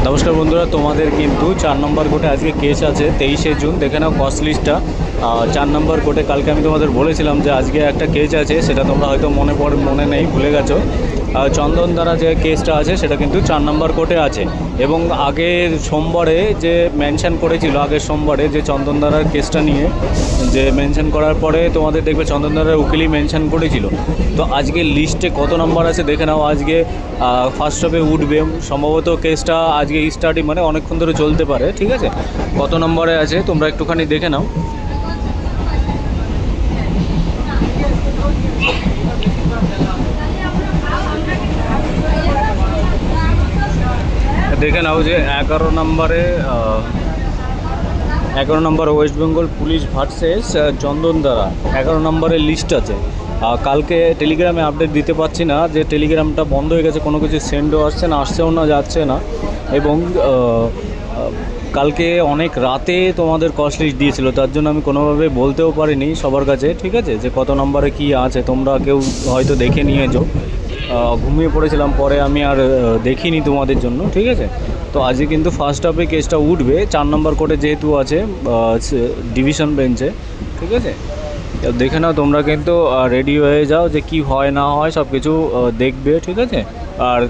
নমস্কার বন্ধুরা, তোমাদের কিন্তু 4 নম্বর কোর্টে আজকে কেস আছে 23শে জুন। দেখে নাও কস্ট লিস্টটা। 4 নম্বর কোর্টে কালকে আমি তোমাদের বলেছিলাম যে আজকে একটা কেস আছে, সেটা তোমরা হয়তো মনে নেই, ভুলে গেছো। চন্দন দ্বারা যে কেসটা আছে সেটা কিন্তু 4 নম্বর কোর্টে আছে। এবং আগের সোমবারে যে মেনশন করেছিল, আগের সোমবারে যে চন্দন দ্বারার কেসটা নিয়ে যে মেনশন করার পরে তোমাদের দেখবে চন্দন দ্বারার উকিলই মেনশন করেছিল। তো আজকে লিস্টে কত নম্বর আছে দেখে নাও। আজকে ফার্স্ট হবে উঠবে সম্ভবত কেসটা, আজকে স্টার্টিং মানে অনেকক্ষণ ধরে চলতে পারে, ঠিক আছে। কত নম্বরে আছে তোমরা একটুখানি দেখে নাও। দেখে নাও যে 11 নম্বরে 11 নম্বর ওয়েস্ট বেঙ্গল পুলিশ ভার্সেস চন্দন দ্বারা 11 নম্বরের লিস্ট আছে। কালকে টেলিগ্রামে আপডেট দিতে পারছি না, যে টেলিগ্রামটা বন্ধ হয়ে গেছে, কোনো কিছু সেন্ডও আসছেও না, যাচ্ছে না। এবং কালকে অনেক রাতে তোমাদের কস্ট লিস্ট দিয়েছিল, তার জন্য আমি কোনোভাবে বলতেও পারিনি সবার কাছে, ঠিক আছে, যে কত নম্বরে কী আছে। তোমরা কেউ হয়তো দেখে নিয়েছো, ঘুমিয়ে পড়েছিলাম, পরে আমি আর দেখিনি তোমাদের জন্য, ঠিক আছে। তো আজকে কিন্তু ফার্স্ট হাফে কেসটা উঠবে 4 নম্বর কোর্টে, যেহেতু আছে ডিভিশন বেঞ্চে, ঠিক আছে। দেখে নাও, তোমরা কিন্তু রেডি হয়ে যাও যে কি হয় না হয় সব কিছু দেখবে, ঠিক আছে। আর